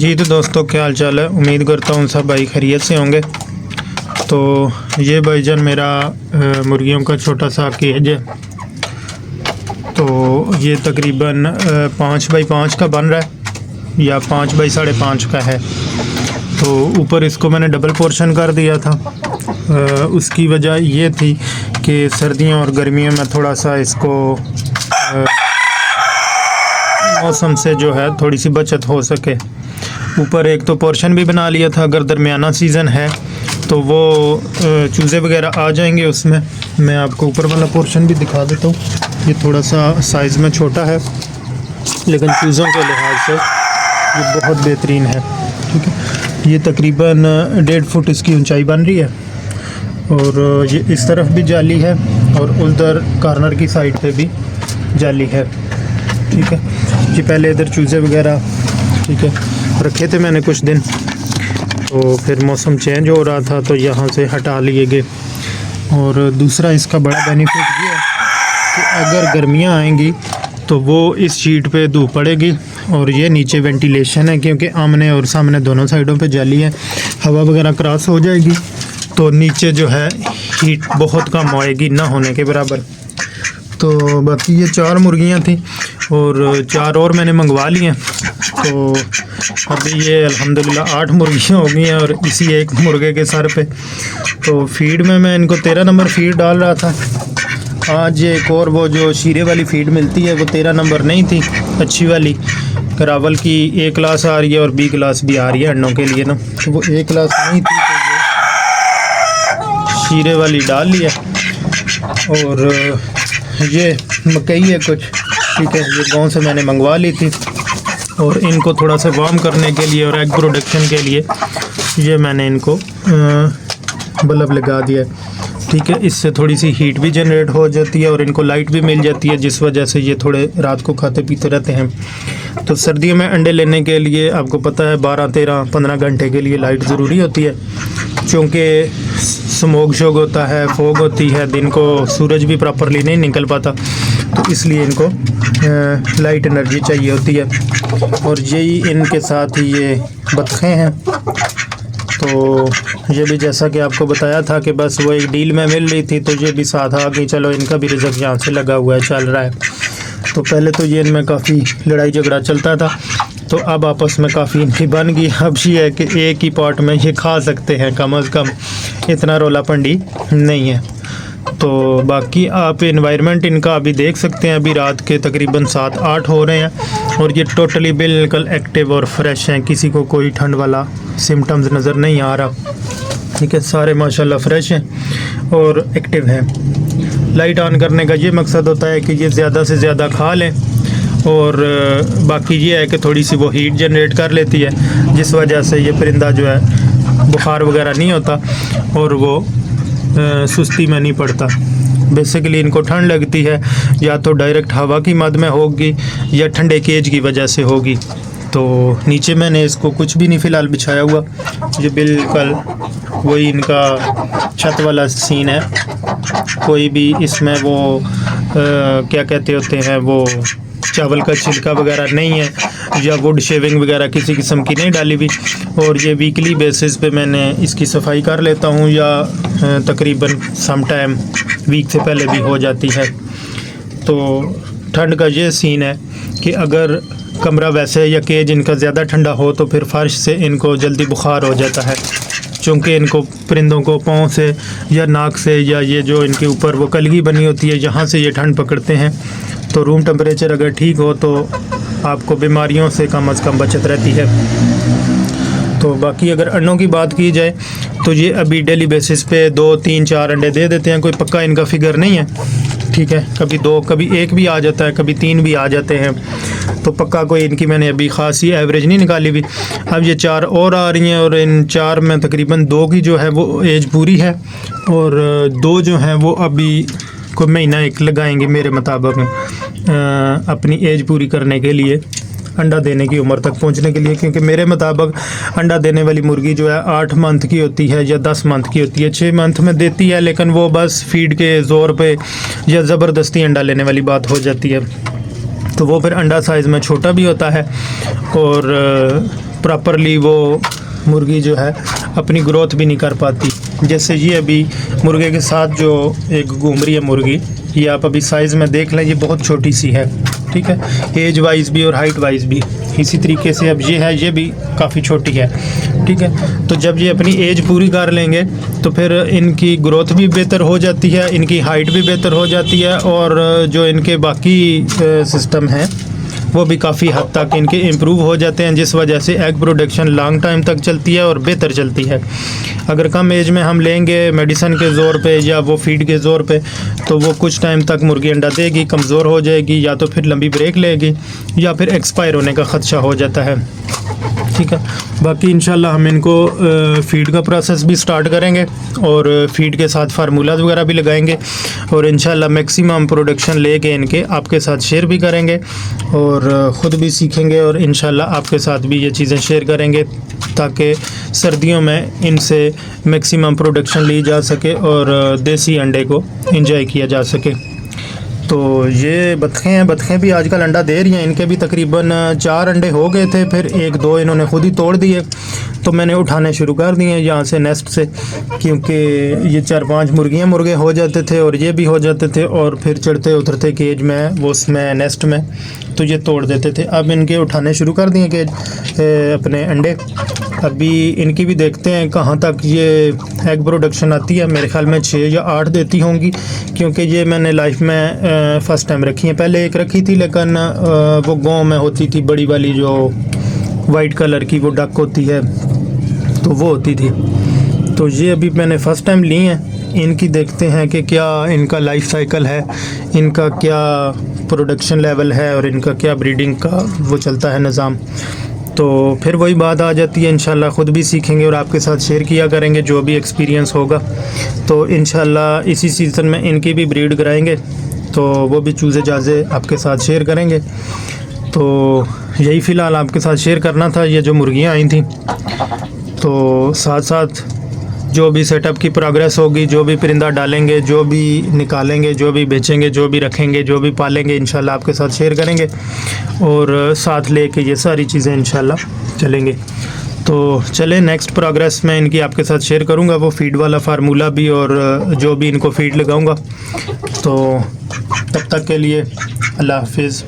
जी तो दोस्तों, क्या हाल चाल है। उम्मीद करता हूँ सब भाई खैरियत से होंगे। तो ये भाईजान मेरा मुर्गियों का छोटा सा केज है। तो ये तकरीबन 5x5 का बन रहा है या 5x5.5 का है। तो ऊपर इसको मैंने डबल पोर्शन कर दिया था। उसकी वजह ये थी कि सर्दियों और गर्मियों में थोड़ा सा इसको मौसम से जो है थोड़ी सी बचत हो सके। ऊपर एक तो पोर्शन भी बना लिया था, अगर दरमियाना सीज़न है तो वो चूज़े वगैरह आ जाएंगे उसमें। मैं आपको ऊपर वाला पोर्शन भी दिखा देता हूँ। ये थोड़ा सा साइज़ में छोटा है, लेकिन चूज़ों के लिहाज से ये बहुत बेहतरीन है। ठीक है, ये तकरीबन 1.5 फुट इसकी ऊंचाई बन रही है और ये इस तरफ भी जाली है और उधर कॉर्नर की साइड पे भी जाली है। ठीक है, ये पहले इधर चूज़े वगैरह ठीक है रखे थे मैंने कुछ दिन, तो फिर मौसम चेंज हो रहा था तो यहाँ से हटा लिए गए। और दूसरा इसका बड़ा बेनिफिट ये है कि अगर गर्मियाँ आएंगी तो वो इस शीट पे धूप पड़ेगी और ये नीचे वेंटिलेशन है, क्योंकि आमने और सामने दोनों साइडों पे जाली है। हवा वगैरह क्रॉस हो जाएगी तो नीचे जो है हीट बहुत कम आएगी, ना होने के बराबर। तो बाकी ये 4 मुर्गियाँ थी और 4 और मैंने मंगवा ली हैं। तो अभी ये अल्हम्दुलिल्लाह 8 मुर्गियाँ हो गई हैं और इसी एक मुर्गे के सर पे। तो फीड में मैं इनको 13 नंबर फीड डाल रहा था। आज एक और वो जो शीरे वाली फीड मिलती है वो 13 नंबर नहीं थी, अच्छी वाली करावल की A क्लास आ रही है और B क्लास भी आ रही है अंडों के लिए ना। तो वो A क्लास नहीं थी तो वो शीरे वाली डाल लिया। और ये मकई है कुछ, ठीक है, ये गाँव से मैंने मंगवा ली थी और इनको थोड़ा सा वार्म करने के लिए और एग प्रोडक्शन के लिए ये मैंने इनको बल्ब लगा दिया। ठीक है, इससे थोड़ी सी हीट भी जनरेट हो जाती है और इनको लाइट भी मिल जाती है, जिस वजह से ये थोड़े रात को खाते पीते रहते हैं। तो सर्दियों में अंडे लेने के लिए आपको पता है 12, 13, 15 घंटे के लिए लाइट ज़रूरी होती है, क्योंकि स्मोक शोक होता है, फोग होती है, दिन को सूरज भी प्रॉपरली नहीं निकल पाता, तो इसलिए इनको लाइट एनर्जी चाहिए होती है। और यही इनके साथ ही ये बतखें हैं। तो ये भी जैसा कि आपको बताया था कि बस वो एक डील में मिल रही थी तो ये भी साथ आ गई, चलो इनका भी रिज़्क यहाँ से लगा हुआ है, चल रहा है। तो पहले तो ये इनमें काफ़ी लड़ाई झगड़ा चलता था, तो अब आपस में काफ़ी इनकी बन गई। अब ये है कि एक ही पॉट में ये खा सकते हैं, कम अज़ कम इतना रोला पंडी नहीं है। तो बाकी आप एनवायरनमेंट इनका अभी देख सकते हैं, अभी रात के तकरीबन 7-8 हो रहे हैं और ये टोटली बिल्कुल एक्टिव और फ्रेश हैं, किसी को कोई ठंड वाला सिम्टम्स नज़र नहीं आ रहा। ठीक है, सारे माशाल्लाह फ्रेश हैं और एक्टिव हैं। लाइट ऑन करने का ये मकसद होता है कि ये ज़्यादा से ज़्यादा खा लें और बाकी ये है कि थोड़ी सी वो हीट जनरेट कर लेती है, जिस वजह से ये परिंदा जो है बुखार वगैरह नहीं होता और वो सुस्ती में नहीं पड़ता। बेसिकली इनको ठंड लगती है या तो डायरेक्ट हवा की मद में होगी या ठंडे केज की वजह से होगी। तो नीचे मैंने इसको कुछ भी नहीं फ़िलहाल बिछाया हुआ, ये बिल्कुल वही इनका छत वाला सीन है। कोई भी इसमें वो क्या कहते होते हैं, वो चावल का छिलका वगैरह नहीं है या वुड शेविंग वगैरह किसी किस्म की नहीं डाली हुई। और ये वीकली बेसिस पे मैंने इसकी सफाई कर लेता हूँ या तकरीबन सम टाइम वीक से पहले भी हो जाती है। तो ठंड का ये सीन है कि अगर कमरा वैसे या केज इनका ज़्यादा ठंडा हो तो फिर फर्श से इनको जल्दी बुखार हो जाता है, चूँकि इनको परिंदों को पाँव से या नाक से या ये जो इनके ऊपर वो कलगी बनी होती है यहाँ से ये ठंड पकड़ते हैं। तो रूम टेम्परेचर अगर ठीक हो तो आपको बीमारियों से कम अज़ कम बचत रहती है। तो बाकी अगर अंडों की बात की जाए तो ये अभी डेली बेसिस पे 2, 3, 4 अंडे दे देते हैं, कोई पक्का इनका फिगर नहीं है। ठीक है, कभी 2, कभी 1 भी आ जाता है, कभी 3 भी आ जाते हैं, तो पक्का कोई इनकी मैंने अभी ख़ासी एवरेज नहीं निकाली हुई। अब ये 4 और आ रही हैं और इन 4 में तकरीबन 2 की जो है वो एज पूरी है और 2 जो हैं वो अभी कोई महीना 1 लगाएंगे मेरे मुताबिक अपनी एज पूरी करने के लिए, अंडा देने की उम्र तक पहुंचने के लिए। क्योंकि मेरे मुताबिक अंडा देने वाली मुर्गी जो है 8 मंथ की होती है या 10 मंथ की होती है, 6 मंथ में देती है, लेकिन वो बस फीड के ज़ोर पे या ज़बरदस्ती अंडा लेने वाली बात हो जाती है। तो वो फिर अंडा साइज़ में छोटा भी होता है और प्रॉपरली वो मुर्गी जो है अपनी ग्रोथ भी नहीं कर पाती। जैसे ये अभी मुर्गे के साथ जो एक घूम रही है मुर्गी, ये आप अभी साइज़ में देख लें, ये बहुत छोटी सी है, ठीक है, एज वाइज भी और हाइट वाइज भी। इसी तरीके से अब ये है, ये भी काफ़ी छोटी है, ठीक है। तो जब ये अपनी एज पूरी कर लेंगे तो फिर इनकी ग्रोथ भी बेहतर हो जाती है, इनकी हाइट भी बेहतर हो जाती है, और जो इनके बाकी सिस्टम हैं वो भी काफ़ी हद तक इनके इम्प्रूव हो जाते हैं, जिस वजह से एग प्रोडक्शन लॉन्ग टाइम तक चलती है और बेहतर चलती है। अगर कम एज में हम लेंगे मेडिसिन के ज़ोर पे या वो फीड के ज़ोर पे, तो वो कुछ टाइम तक मुर्गी अंडा देगी, कमज़ोर हो जाएगी, या तो फिर लंबी ब्रेक लेगी या फिर एक्सपायर होने का ख़दशा हो जाता है, ठीक है। बाकी इंशाल्लाह हम इनको फ़ीड का प्रोसेस भी स्टार्ट करेंगे और फ़ीड के साथ फार्मूलाज वगैरह भी लगाएंगे, और इंशाल्लाह मैक्सिमम प्रोडक्शन लेके इनके आपके साथ शेयर भी करेंगे और ख़ुद भी सीखेंगे, और इंशाल्लाह आपके साथ भी ये चीज़ें शेयर करेंगे ताकि सर्दियों में इनसे मैक्सिमम प्रोडक्शन ली जा सके और देसी अंडे को एंजॉय किया जा सके। तो ये बतखें हैं, बतखें भी आजकल अंडा दे रही हैं। इनके भी तकरीबन 4 अंडे हो गए थे, फिर 1-2 इन्होंने खुद ही तोड़ दिए, तो मैंने उठाने शुरू कर दिए यहाँ से नेस्ट से, क्योंकि ये 4-5 मुर्गियाँ मुर्गे हो जाते थे और ये भी हो जाते थे, और फिर चढ़ते उतरते केज में वो उसमें नेस्ट में, तो ये तोड़ देते थे। अब इनके उठाने शुरू कर दिए केज अपने अंडे। अभी इनकी भी देखते हैं कहाँ तक ये एग प्रोडक्शन आती है। मेरे ख्याल में 6 या 8 देती होंगी, क्योंकि ये मैंने लाइफ में फ़र्स्ट टाइम रखी है। पहले एक रखी थी, लेकिन वो गांव में होती थी, बड़ी वाली जो वाइट कलर की वो डक होती है, तो वो होती थी। तो ये अभी मैंने फ़र्स्ट टाइम ली हैं। इनकी देखते हैं कि क्या इनका लाइफ साइकिल है, इनका क्या प्रोडक्शन लेवल है, और इनका क्या ब्रीडिंग का वो चलता है निज़ाम। तो फिर वही बात आ जाती है, इंशाल्लाह ख़ुद भी सीखेंगे और आपके साथ शेयर किया करेंगे जो भी एक्सपीरियंस होगा। तो इंशाल्लाह इसी सीज़न में इनकी भी ब्रीड कराएंगे, तो वो भी चूज़े जाज़े आपके साथ शेयर करेंगे। तो यही फ़िलहाल आपके साथ शेयर करना था, ये जो मुर्गियाँ आई थी। तो साथ साथ जो भी सेटअप की प्रोग्रेस होगी, जो भी परिंदा डालेंगे, जो भी निकालेंगे, जो भी बेचेंगे, जो भी रखेंगे, जो भी पालेंगे, इंशाल्लाह आपके साथ शेयर करेंगे, और साथ लेके ये सारी चीज़ें इंशाल्लाह चलेंगे। तो चले नेक्स्ट प्रोग्रेस में इनकी आपके साथ शेयर करूँगा, वो फ़ीड वाला फार्मूला भी और जो भी इनको फ़ीड लगाऊँगा। तो तब तक के लिए अल्लाह हाफिज़।